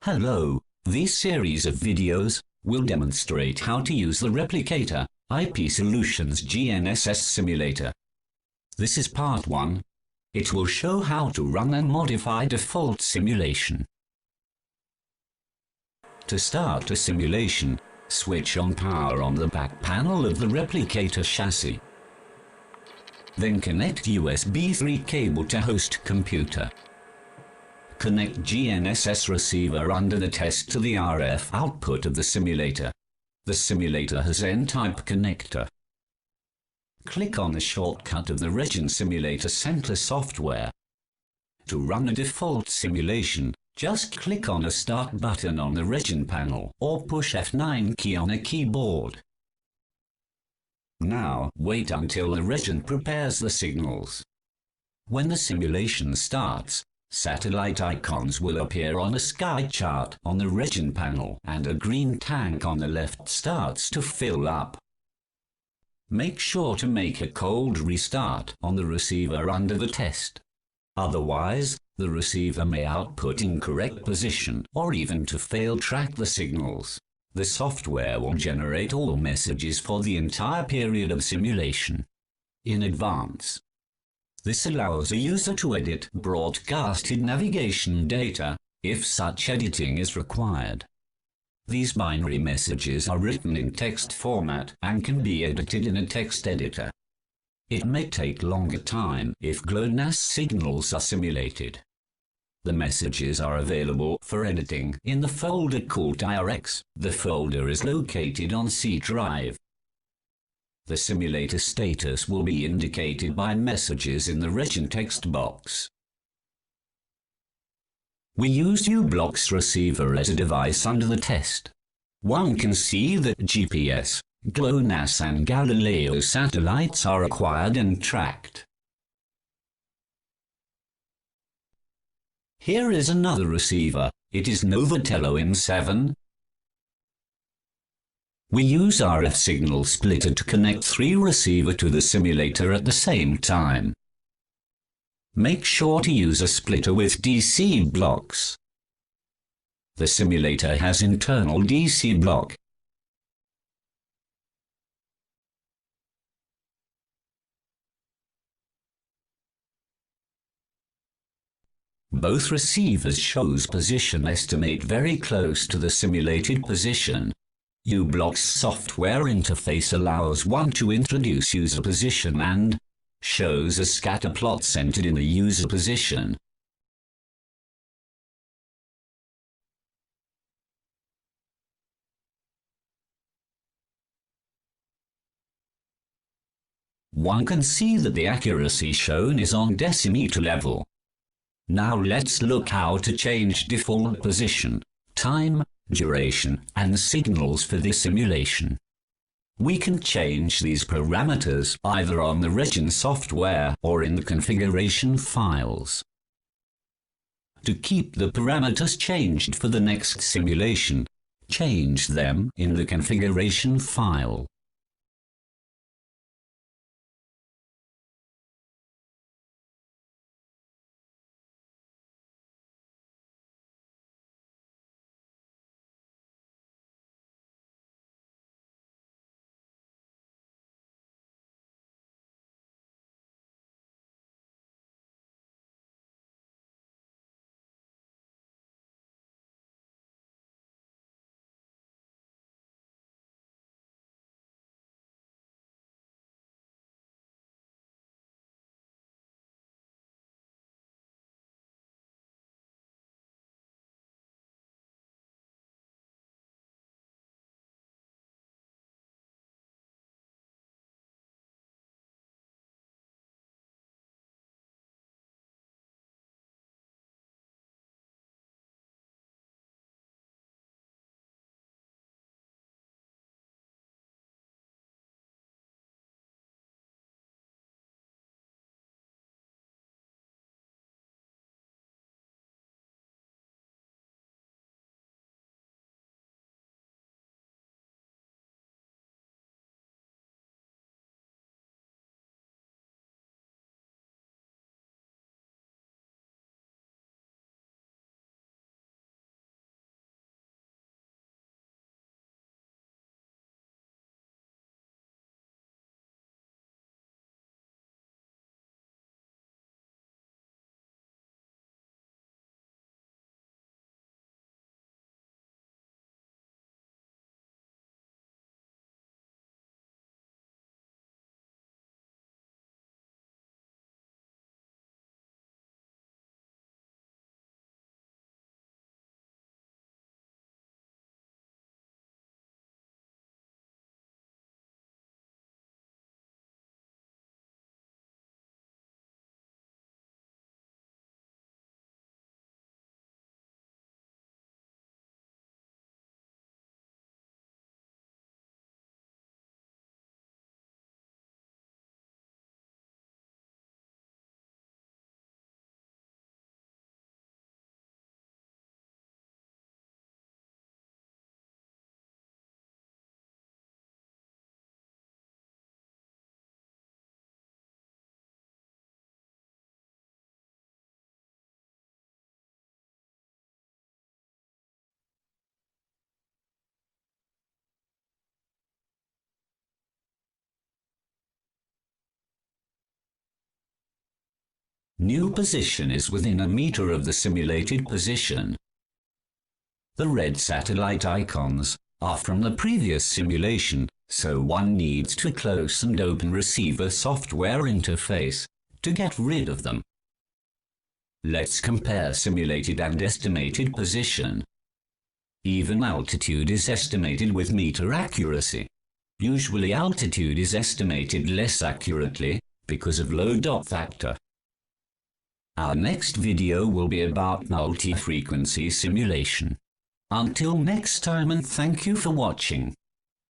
Hello, this series of videos will demonstrate how to use the Replicator IP Solutions GNSS simulator. This is part 1. It will show how to run and modify default simulation. To start a simulation, switch on power on the back panel of the Replicator chassis. Then connect USB 3 cable to host computer. Connect GNSS receiver under the test to the RF output of the simulator. The simulator has N-type connector. Click on the shortcut of the Region Simulator Center software. To run a default simulation, just click on the Start button on the Region panel or push F9 key on a keyboard. Now, wait until the Region prepares the signals. When the simulation starts, satellite icons will appear on a sky chart on the Region panel and a green tank on the left starts to fill up. Make sure to make a cold restart on the receiver under the test. Otherwise, the receiver may output incorrect position or even to fail track the signals. The software will generate all messages for the entire period of simulation in advance. This allows a user to edit broadcasted navigation data, if such editing is required. These binary messages are written in text format and can be edited in a text editor. It may take longer time if GLONASS signals are simulated. The messages are available for editing in the folder called IRX. The folder is located on C drive. The simulator status will be indicated by messages in the Region text box. We use U-Blox receiver as a device under the test. One can see that GPS, GLONASS and Galileo satellites are acquired and tracked. Here is another receiver. It is Novatello M7. We use RF signal splitter to connect 3 receivers to the simulator at the same time. Make sure to use a splitter with DC blocks. The simulator has internal DC block. Both receivers shows position estimate very close to the simulated position. U-Blox software interface allows one to introduce user position and shows a scatter plot centered in the user position. One can see that the accuracy shown is on decimeter level. Now let's look how to change default position, time, duration, and signals for this simulation. We can change these parameters either on the Region software or in the configuration files. To keep the parameters changed for the next simulation, change them in the configuration file. New position is within a meter of the simulated position. The red satellite icons are from the previous simulation, so one needs to close and open receiver software interface to get rid of them. Let's compare simulated and estimated position. Even altitude is estimated with meter accuracy. Usually altitude is estimated less accurately because of low dot factor. Our next video will be about multi-frequency simulation. Until next time, and thank you for watching.